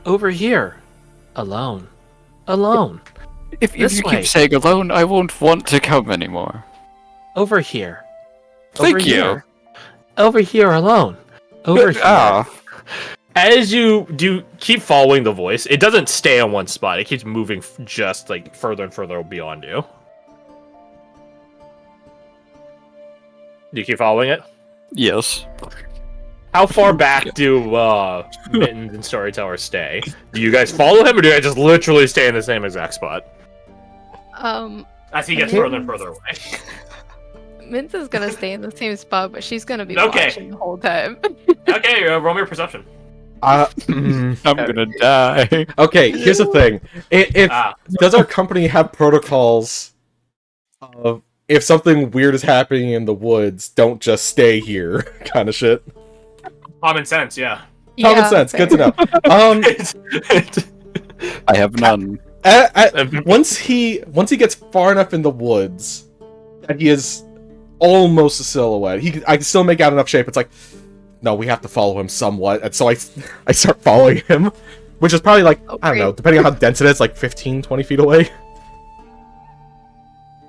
Over here. Alone. Alone. If you This way. keep saying alone, I won't want to come anymore. Over here. Thank Over you. Here. Over here alone. Over here. As you do keep following the voice, it doesn't stay on one spot. It keeps moving just like further and further beyond you. Do you keep following it? Yes. How far back do Mittens and Storyteller stay? Do you guys follow him, or do I just literally stay in the same exact spot? As he gets further and further away. Mince is gonna stay in the same spot, but she's gonna be Okay. watching the whole time. Okay, roll me your perception. I'm gonna die. Okay, here's the thing. Does our company have protocols of if something weird is happening in the woods, don't just stay here, kind of shit? Common sense, yeah. Common sense, good to know. I have none. Once he gets far enough in the woods that he is almost a silhouette, I can still make out enough shape. It's like, no, we have to follow him somewhat, and so I start following him, which is probably like, I don't know, depending on how dense it is, like 15, 20 feet away.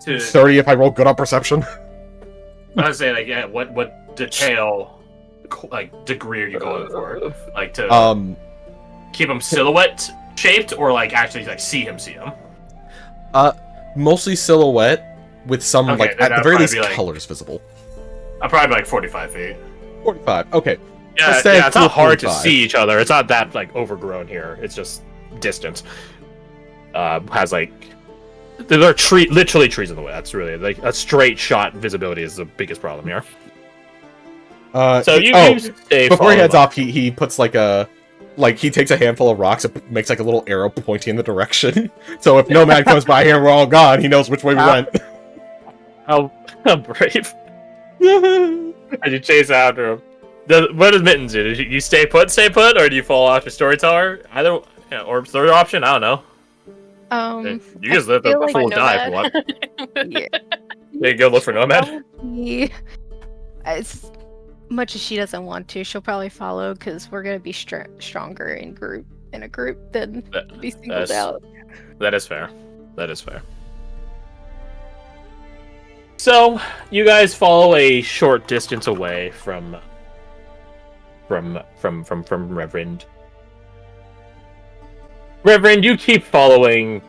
30 if I roll good on perception. I was saying, like, yeah, what detail, like, degree are you going for? Like, to keep him silhouette shaped, or like actually like see him? Mostly silhouette with some, Okay, like, then at the that'd very probably least, be, like- colors visible. I'll probably be like 45 feet. 45. Okay. Yeah, Let's say it's not hard to 45. see each other. It's not that like overgrown here. It's just distance. Has like there are literally trees in the way. That's really like a straight shot visibility is the biggest problem here. So you stay before he heads followed off, he puts like he takes a handful of rocks and makes like a little arrow pointing in the direction. So if Nomad comes by here, we're all gone. He knows which way we went. How brave! As you chase after him. What does Mittens do? Do you stay put, or do you fall off your Storyteller? Either, yeah, or third option, I don't know. You just live a feel like full my dive. What? Yeah. You go look for Nomad. Probably- As much as she doesn't want to, she'll probably follow because we're gonna be stronger in a group than be singled out. That is fair. That is fair. So you guys follow a short distance away from Reverend. Reverend, you keep following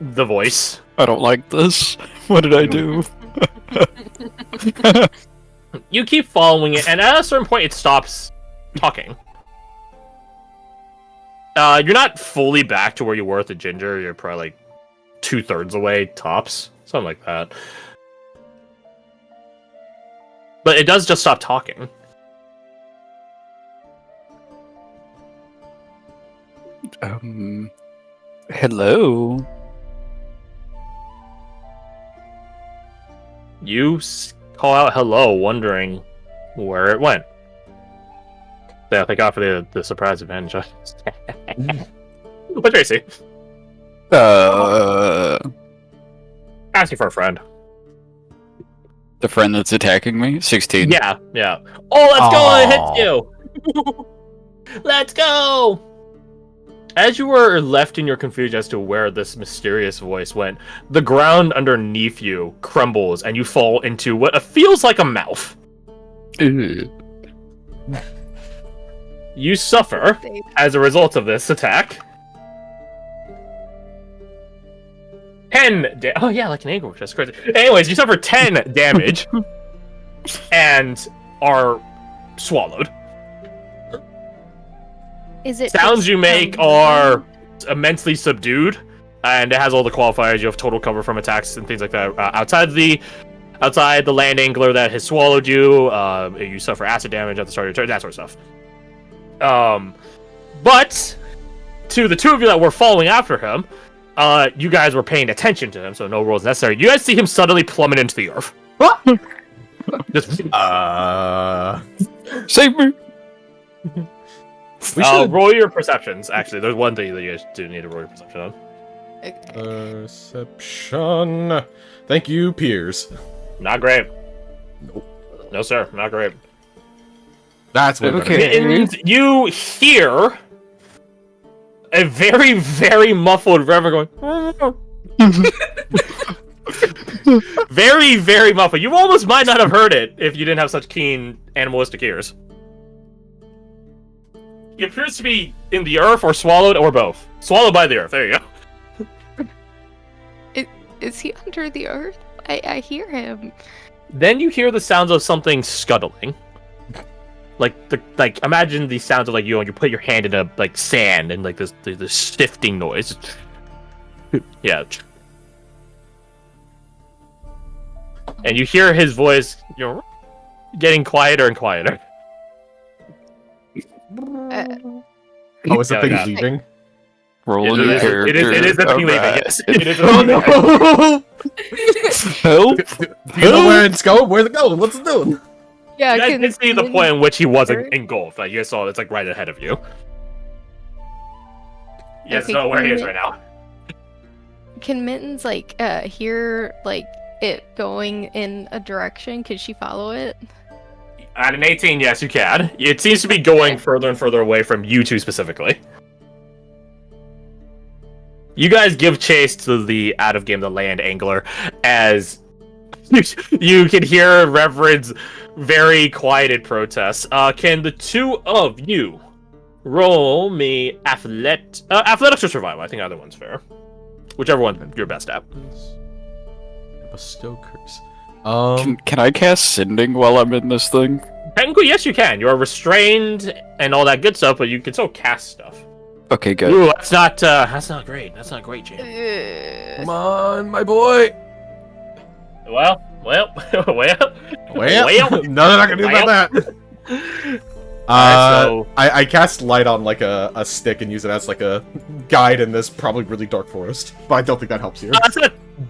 the voice. I don't like this. What did I do? You keep following it, and at a certain point, it stops talking. You're not fully back to where you were at the Ginger. You're probably like 2/3 away, tops, something like that. But it does just stop talking. Hello. You call out hello, wondering where it went. Yeah, thank God for the surprise advantage. What's Tracy? Asking for a friend. The friend that's attacking me? 16. Yeah. Oh, let's go! It hits you! Let's go! As you were left in your confusion as to where this mysterious voice went, the ground underneath you crumbles and you fall into what feels like a mouth. Ew. You suffer as a result of this attack. 10 oh yeah, like an angle, which is crazy. Anyways, you suffer 10 damage and are swallowed. Is it Sounds just, you make are immensely subdued, and it has all the qualifiers. You have total cover from attacks and things like that. Outside the land angler that has swallowed you, you suffer acid damage at the start of your turn, that sort of stuff. But to the two of you that were following after him, you guys were paying attention to him, so no rolls necessary. You guys see him suddenly plummet into the earth. Just Save me. roll your perceptions. Actually, there's one thing that you guys do need to roll your perception on. Perception. Thank you, Piers. Not great. Nope. No, sir. Not great. That's what. Okay. And you hear a very, very muffled Reverend going. Very, very muffled. You almost might not have heard it if you didn't have such keen animalistic ears. He appears to be in the earth or swallowed or both. Swallowed by the earth. There you go. Is he under the earth? I hear him. Then you hear the sounds of something scuttling. Like imagine the sounds of like you put your hand in a like sand and like this sifting noise. Yeah. And you hear his voice, getting quieter and quieter. Oh, is the Yeah, thing yeah. leaving? Rolling It is- character. it is the thing leaving, yes. It is the Oh thing leaving. no! Help! Do you know where it's going? Where's it going? What's it doing? Yeah, You guys can did see the Min- point in which he was Sure. engulfed. Like you guys saw, it's like right ahead of you. You guys Okay, know where he is can right now. Can Mittens like hear like it going in a direction? Could she follow it? At an 18, yes, you can. It seems to be going further and further away from you two specifically. You guys give chase to the the land angler, as you can hear Reverend's very quieted protests. Can the two of you roll me athletics or survival? I think either one's fair. Whichever one you're best at. Bestow curse. Can I cast Sending while I'm in this thing? Technically, yes, you can. You're restrained and all that good stuff, but you can still cast stuff. Okay, good. Ooh, that's not great. That's not great, Jim. Come on, my boy. Well. Well, Well. no, they're not gonna do Well. that. Alright, so I cast light on like a stick and use it as like a guide in this probably really dark forest, but I don't think that helps you.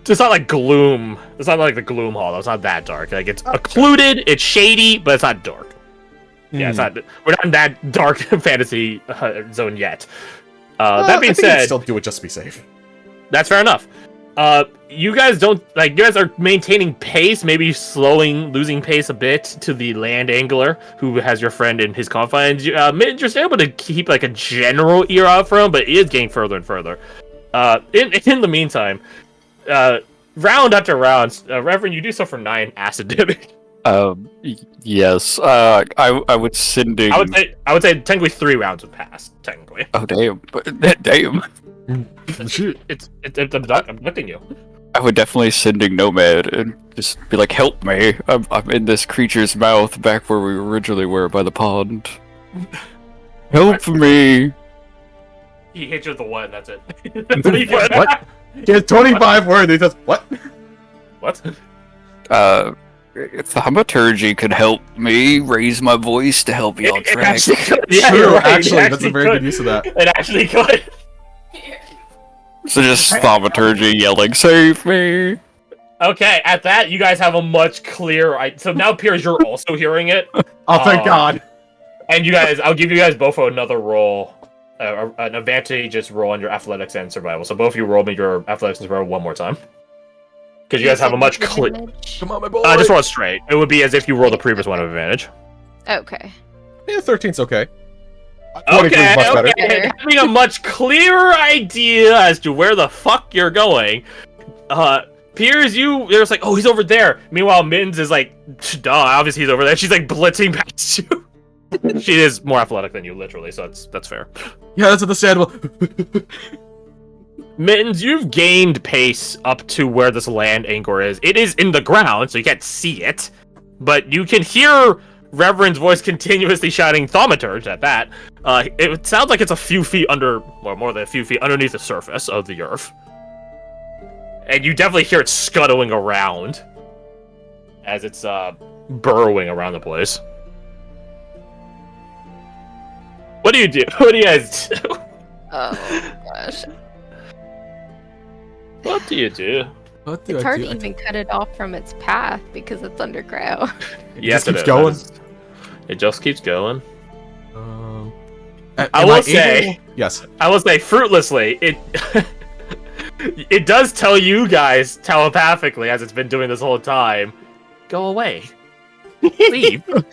it's not like gloom. It's not like the gloom hollow. It's not that dark. Like it's occluded. It's shady, but it's not dark. Yeah, it's not. We're not in that dark fantasy zone yet. That being I think you can said, still do it just to be safe. that's fair enough. You guys don't you guys are maintaining pace, maybe losing pace a bit to the land angler who has your friend in his confines. You're still able to keep like a general ear out for him, but it is getting further and further. In the meantime, round after round, Reverend, you do so for 9 acid damage. Yes. I would Sending. I would say technically 3 rounds would pass. Technically, Oh damn! But damn. Shoot. it's abducting you. I would definitely Sending Nomad and just be like, "Help me! I'm in this creature's mouth, back where we originally were by the pond. Help me!" He hits you with the 1. That's it. What? He has 25 words. He says, "What?" What? Thaumaturgy could help me raise my voice to help you on It track. actually could. Yeah, True, you're right. actually, It that's a very could. good use of that. It actually could. So just Thaumaturgy yelling, "Save me!" Okay, at that, you guys have a much clearer. So now, Piers, you're also hearing it, Oh, thank God. and you guys, I'll give you guys both another roll, an advantageous roll on your athletics and survival. So both of you roll me your athletics and survival one more time, because you guys have a much clear. Come on, my boy. Just roll it straight. It would be as if you rolled the previous one of advantage. Okay. Yeah, 13's okay. 23's Okay, much better. okay. Having a much clearer idea as to where the fuck you're going. Piers, there's like, oh, he's over there. Meanwhile, Mittens is like, duh, obviously he's over there. She's like blitzing past you. She is more athletic than you, literally, so that's fair. Yeah, that's understandable. Mittens, you've gained pace up to where this land anchor is. It is in the ground, so you can't see it, but you can hear Reverend's voice continuously shouting thaumaturge at that. It sounds like it's a few feet under, or more than a few feet underneath the surface of the earth. And you definitely hear it scuttling around as it's burrowing around the place. What do you do? What do you guys do? Oh gosh. What do you do? What do It's I hard do? to even cut it off from its path because it's underground. Yes, just keeps it going. is. It just keeps going. Am I will able- say- yes. I will say, fruitlessly, it does tell you guys telepathically, as it's been doing this whole time, go away. Leave. Leave.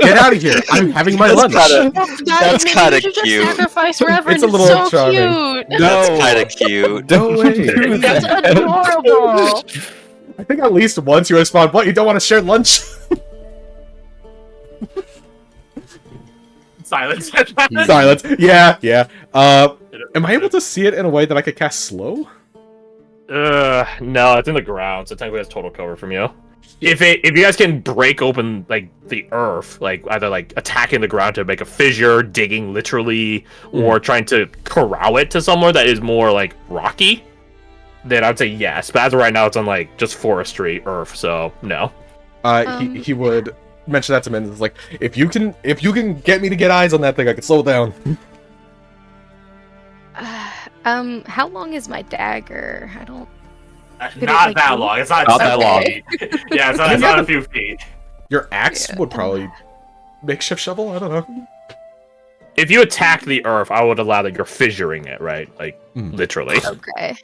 Get out of here. I'm having my lunch. That's kinda you should cute. Just sacrifice Reverend. It's a little so charming. cute. That's kind of cute. No way. That's adorable. I think at least once you respond, what, you don't want to share lunch? Silence. Silence. Yeah. Am I able to see it in a way that I could cast slow? No, it's in the ground, so technically it's total cover from you. If you guys can break open like the earth, like either like attacking the ground to make a fissure, digging literally, or trying to corral it to somewhere that is more like rocky, then I'd say yes. But as of right now, it's on like just forestry earth, so no. He would mention that to me. It's like, if you can get me to get eyes on that thing, I can slow it down. How long is my dagger? I don't. Not that long. It's not that long. Yeah, it's not a few feet. Your axe would probably makeshift shovel. I don't know. If you attack the earth, I would allow that you're fissuring it, right? Like literally. Okay.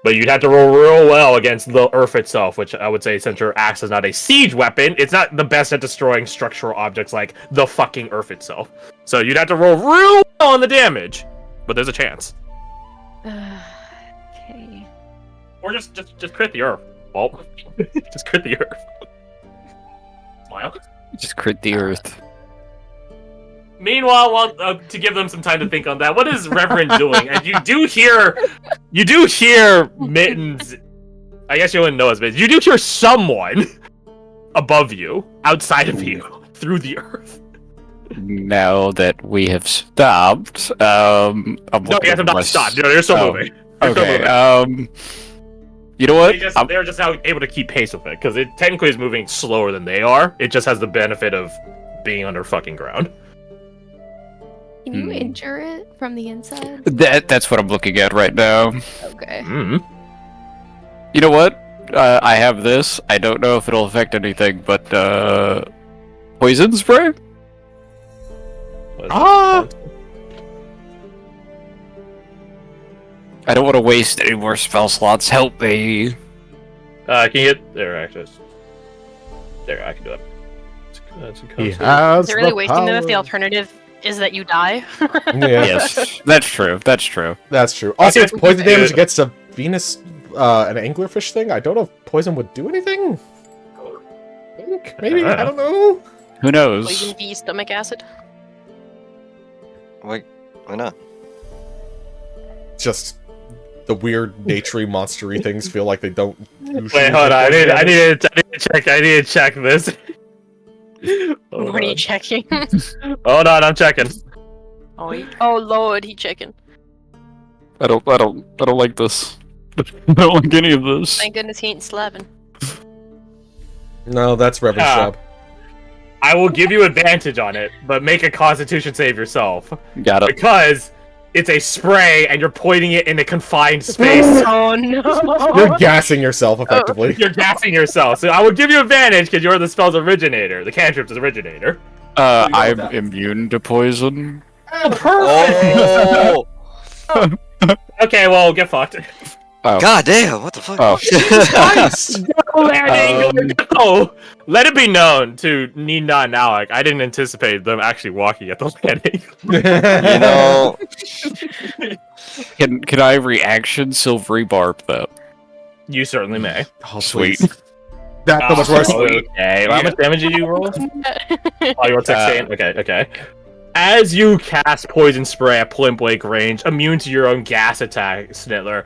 But you'd have to roll real well against the earth itself, which I would say, since your axe is not a siege weapon, it's not the best at destroying structural objects like the fucking earth itself. So you'd have to roll real well on the damage, but there's a chance. Okay. Or just crit the earth. Well, just crit the earth. Smile. Just crit the earth. Meanwhile, to give them some time to think on that, what is Reverend doing? And you do hear Mittens. I guess you wouldn't know as Mittens. You do hear someone above you, outside of you, through the earth. Now that we have stopped, I'm No, you looking have to at not my stop. You're still moving. You're still Okay. moving. You know what? They're just now able to keep pace with it because it technically is moving slower than they are. It just has the benefit of being under fucking ground. Can you injure it from the inside? That's what I'm looking at right now. Okay. You know what? I have this. I don't know if it'll affect anything, but poison spray. Ah! I don't want to waste any more spell slots. Help me. Can you get there? Actually, there I can do it. Is it really wasting them if the alternative is that you die? Yes, that's true. That's true. That's true. Also, it's poison damage against a Venus, an anglerfish thing. I don't know if poison would do anything. I think maybe I don't know. Who knows? Poison V stomach acid. Why not? Just the weird, naturey, monstery things feel like they don't. Wait, hold on. I need to check this. What are you checking? Hold on, I'm checking. Oh lord, he checking. I don't like this. I don't like any of this. Thank goodness he ain't slapping. No, that's Reverend's job. I will give you advantage on it, but make a Constitution save yourself. Got it. Because it's a spray and you're pointing it in a confined space. Oh no! You're gassing yourself effectively. You're gassing yourself. So I will give you advantage because you're the spell's originator, the cantrip's originator. I'm immune to poison. Oh, perfect! Oh! Okay, well, get fucked. Oh. God damn! What the fuck? Oh. Nice. Oh, let it be known to Nina and Alec, I didn't anticipate them actually walking at the landing. You know, Can I reaction silvery barb that? You certainly may. Oh, Sweet. please. That's so much worse. Okay, well, how much damage did you roll? Oh, you rolled 16? Okay. As you cast Poison Spray at point blank range, immune to your own gas attack, Snittler,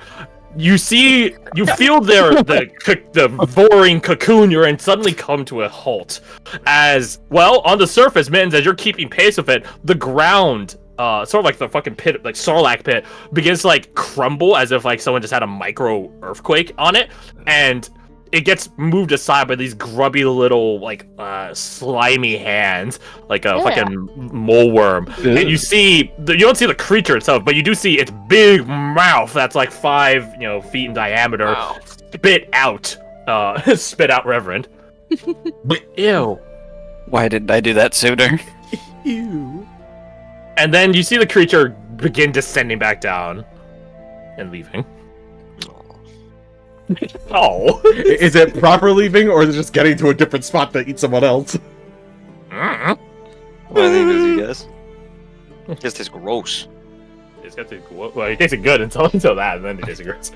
you feel the boring cocoon you're in suddenly come to a halt. As, well, on the surface, Mittens, as you're keeping pace with it, the ground, sort of like the fucking pit, like Sarlacc pit, begins to, like, crumble as if, like, someone just had a micro earthquake on it, and it gets moved aside by these grubby little, like, slimy hands, like a fucking mole worm. And you see, you don't see the creature itself, but you do see its big mouth that's like 5, feet in diameter, spit out Reverend. Ew. Why didn't I do that sooner? Ew. And then you see the creature begin descending back down and leaving. Oh. Is it proper leaving, or is it just getting to a different spot to eat someone else? Mm-hmm. What do you guys? This is gross. It's got to, well, it tasted good until that, and then it tasted gross.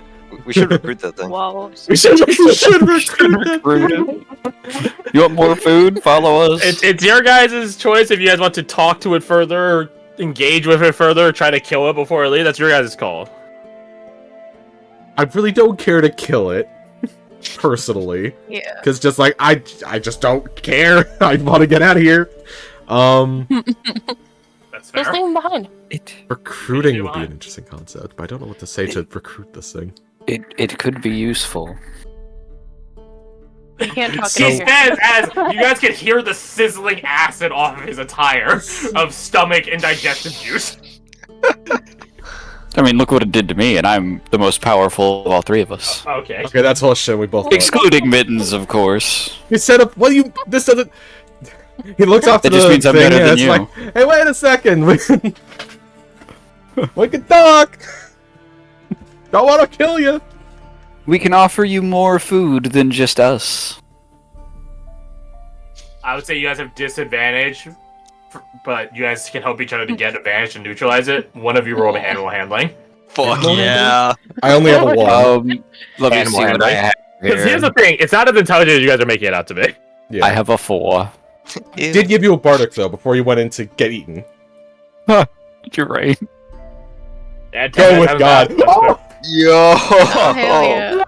We should recruit that thing. Whoa. We should Recruit it. You want more food? Follow us. It's your guys' choice if you guys want to talk to it further, or engage with it further, or try to kill it before it leaves. That's your guys' call. I really don't care to kill it, personally. Yeah. Because just like, I just don't care. I want to get out of here. That's Just fair. leave him behind. Recruiting You would be are. an interesting concept, but I don't know what to say to recruit this thing. It could be useful. You can't talk He in here. says as you guys can hear the sizzling acid off of his attire of stomach and digestive juice. I mean, look what it did to me, and I'm the most powerful of all three of us. Okay. Okay, that's bullshit. We both. Excluding Mittens, of course. You set up. What do you? This doesn't. He looks off to That just the means I'm thing, better and than it's you. like, hey, wait a second. We can talk. Don't want to kill you. We can offer you more food than just us. I would say you guys have disadvantage, but you guys can help each other to get advantage to neutralize it. One of you roll animal handling. Fuck yeah. I only have a one. Let me Animal see what I handling. have Because here's here. the thing, it's not as intelligent as you guys are making it out to be. Yeah. I have a 4. Ew. Did give you a bardic though before you went in to get eaten. You're right. Yeah, Go with God. Oh, Yo. Oh, hell yeah.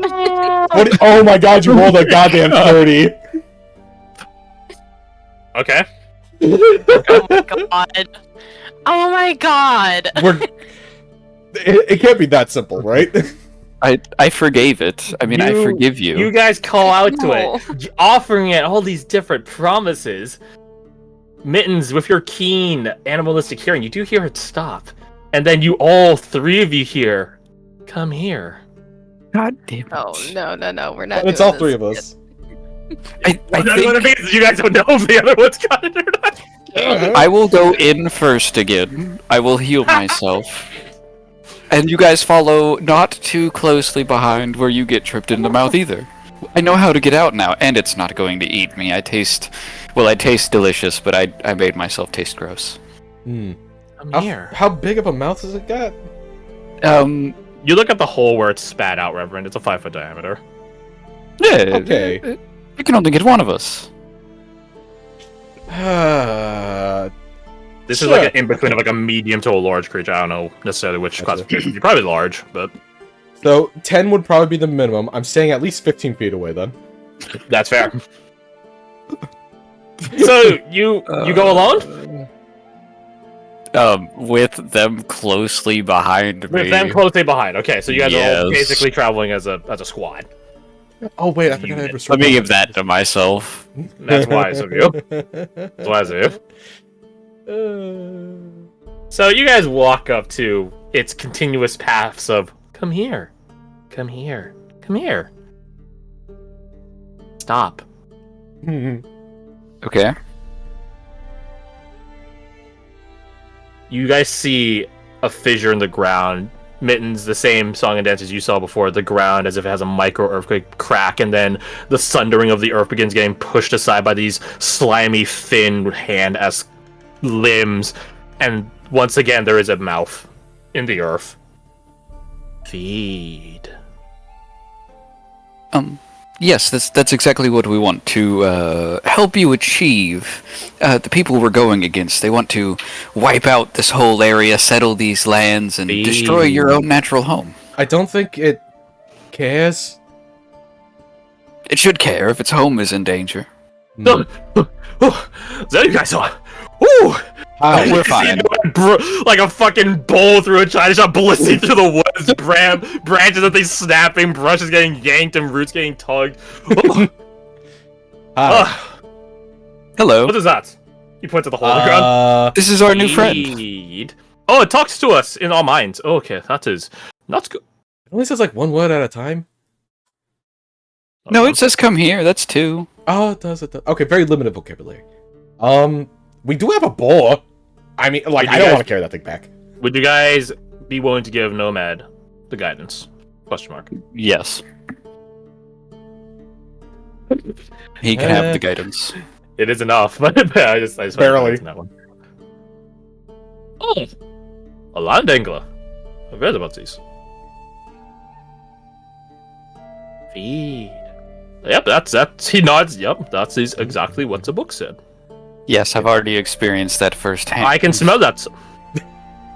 oh my God! You rolled a goddamn 30. Okay. Oh my god. Oh my god. It can't be that simple, right? I forgave it. I mean, I You- forgive you. You guys call out to No. it, offering it all these different promises. Mittens, with your keen animalistic hearing, you do hear it stop. And then all three of you hear, come here. God damn it. Oh, no, we're not It's doing all three of this. us. I That's what it think means. You guys don't know if the other one's got it or not. I will go in first again. I will heal myself. And you guys follow not too closely behind where you get tripped in the mouth either. I know how to get out now, and it's not going to eat me. I taste delicious, but I made myself taste gross. Hmm. Come How, here. how big of a mouth has it got? You look at the hole where it's spat out, Reverend. It's a 5-foot diameter. Yeah. Okay. You can only get one of us. This Sure. is like an in-between of like a medium to a large creature. I don't know necessarily which Gotcha. classification. You're probably large, but So 10 would probably be the minimum. I'm staying at least 15 feet away then. that's fair. So you go alone? With them closely behind me. With them closely behind. Okay, so you guys are all Yes. basically traveling as a squad. Oh wait, I forgot I have Let me give that to myself. That's wise of you. That's wise of you. So you guys walk up to its continuous paths of come here, come here, come here. Stop. Okay. You guys see a fissure in the ground. Mittens, the same song and dance as you saw before, the ground as if it has a micro earthquake crack, and then the sundering of the earth begins getting pushed aside by these slimy, thin hand-esque limbs, and once again there is a mouth in the earth. Feed. Yes, that's exactly what we want to help you achieve. The people we're going against, they want to wipe out this whole area, settle these lands, and destroy your own natural home. I don't think it cares. It should care if its home is in danger. Oh, is that you guys saw? Ooh! Hi. we're fine. Like a fucking bowl through a china shop, blissing through the woods, branches of these snapping, brushes getting yanked, and roots getting tugged. Oh, Hi. Hello. what is that? You point to the hole in the ground. This is our new friend. Feed. Oh, it talks to us in our minds. Okay, that is not good. It only says like one word at a time. No, it says come here. That's 2. Oh, it does. It does. Okay, very limited vocabulary. We do have a boar. I mean, like, Did I you don't guys- want to carry that thing back. Would you guys be willing to give Nomad the guidance? Question mark. Yes. He can have the guidance. It is enough, but I just Barely. that one. Oh, a land angler. I've read about these. Feed. Yep, that's. He nods. Yep, that's exactly what the book said. Yes, I've already experienced that firsthand. I can smell that.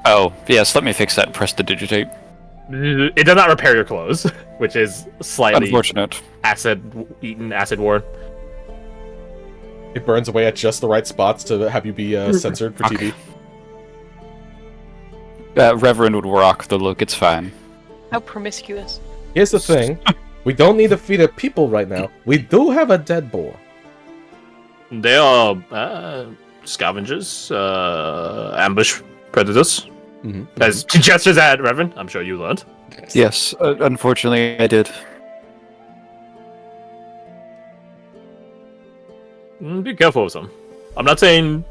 Oh, yes, let me fix that and press the digitate. It does not repair your clothes, which is slightly Unfortunate. acid-eaten, acid-worn. It burns away at just the right spots to have you be censored for TV. Reverend would rock the look, it's fine. How promiscuous. Here's the thing. We don't need to feed it people right now. We do have a dead boar. They are scavengers, ambush predators. Mm-hmm. As gestures at Reverend, I'm sure you learned. Yes, unfortunately I did. Be careful with them. I'm not saying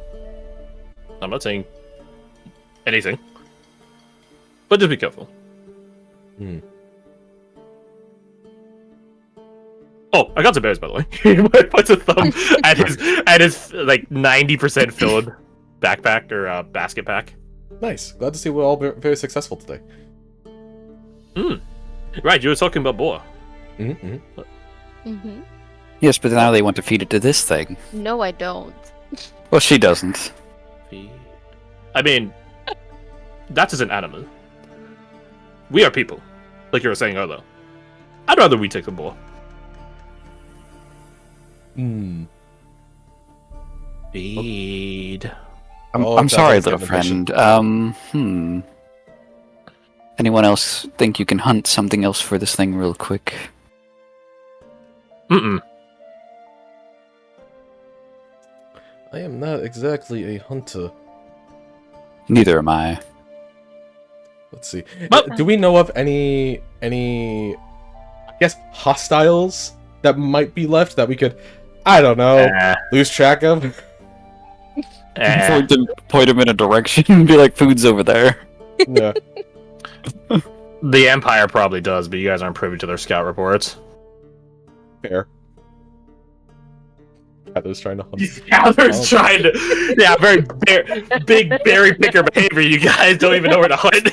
anything, but just be careful. Mm. Oh, I got some berries, by the way. He puts a thumb at his like 90% filled backpack or basket pack. Nice. Glad to see we're all very successful today. Right, you were talking about boar. Mm-hmm. Mm-hmm. Yes, but now they want to feed it to this thing. No, I don't. Well, she doesn't. I mean, that is an animal. We are people, like you were saying earlier. I'd rather we take the boar. Hmm. Feed. I'm sorry, that's little an friend. Anyone else think you can hunt something else for this thing real quick? Mm-mm. I am not exactly a hunter. Neither am I. Let's see. But- Do we know of any I guess hostiles that might be left that we could, I don't know, lose track of? Point him in a direction and be like, food's over there. Yeah. The Empire probably does, but you guys aren't privy to their scout reports. Fair. Heather's trying to hunt. Heather's trying to... Yeah, very big berry picker behavior. You guys don't even know where to hunt.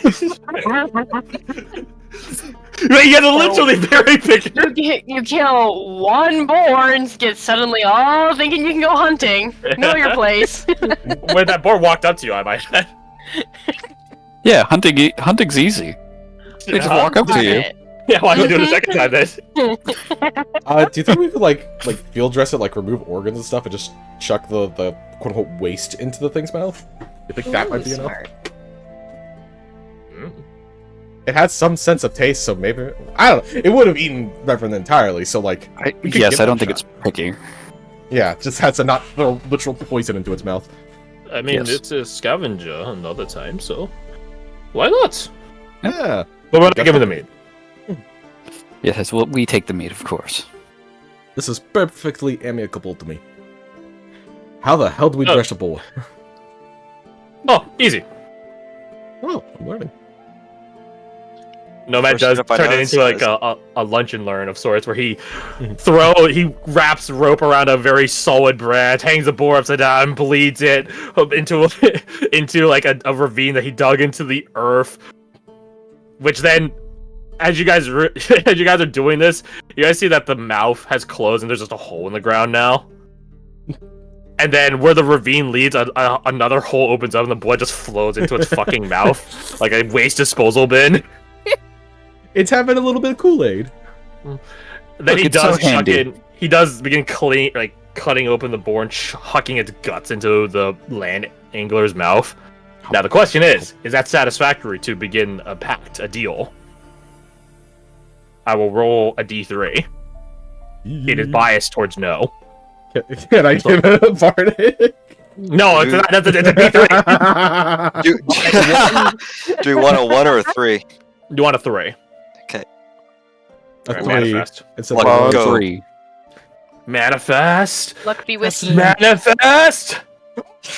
You guys are literally berry picker. You kill one boar and get suddenly all thinking you can go hunting. Know your place. When that boar walked up to you, I might add. Yeah, hunting's easy. They just walk up to you. Yeah, why don't you do it a second time then? Do you think we could like field dress it, like remove organs and stuff, and just chuck the quote unquote waste into the thing's mouth? You think that might be enough? Smart. It has some sense of taste, so maybe I don't know. It would have eaten Reverend entirely, so like we could Yes, give I it don't a think shot. it's picky. Yeah, it just has to not throw literal poison into its mouth. I mean, Yes. it's a scavenger another time, so why not? Yeah. But we're not giving the meat. Yes, well, we take the meat, of course. This is perfectly amicable to me. How the hell do we dress a boar? Oh, easy. Oh, I'm learning. Nomad First does step I turn it noticed into like was- a lunch and learn of sorts, where he wraps rope around a very solid branch, hangs the boar upside down, and bleeds it into like a ravine that he dug into the earth. Which then, as you guys are doing this, you guys see that the mouth has closed and there's just a hole in the ground now. And then where the ravine leads, another hole opens up and the blood just flows into its fucking mouth like a waste disposal bin. It's having a little bit of Kool-Aid. Then Look, he it's does so handy. he does begin cutting open the boar and hucking its guts into the land angler's mouth. Now the question is that satisfactory to begin a pact, a deal? I will roll a d3. It is biased towards no. Can I give it a Bardic? No, it's a d3. Do we want a 1 or a 3? You want a 3. Okay. A Alright, 3. manifest. It's a One. Well, Go. 3. Manifest. Luck be with you. Manifest.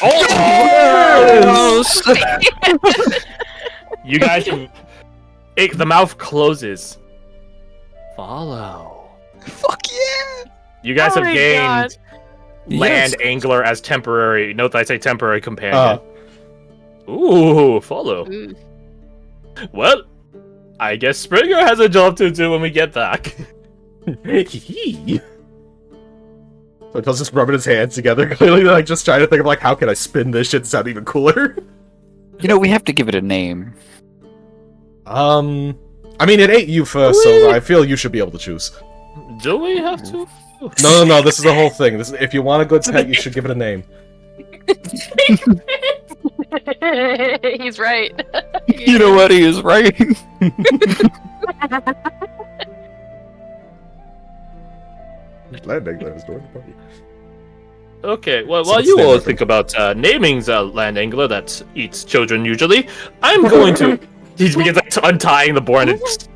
Oh! You guys, the mouth closes. Follow. Fuck yeah! You guys Oh have my gained land Yes. angler as temporary. Note that I say temporary companion. Ooh, follow. Ooh. Well, I guess Springer has a job to do when we get back. So he'll just rubbing his hands together, clearly like just trying to think of like how can I spin this shit to sound even cooler. You know, we have to give it a name. I mean it ain't you first, so I feel you should be able to choose. Do we have to? No, this is the whole thing. This is, if you want a good pet, you should give it a name. He's right. You know what? He is right. Okay, well, So while what's you the name all of it? think about naming the land angler that eats children usually, I'm going to... He begins like, untying the boar and it's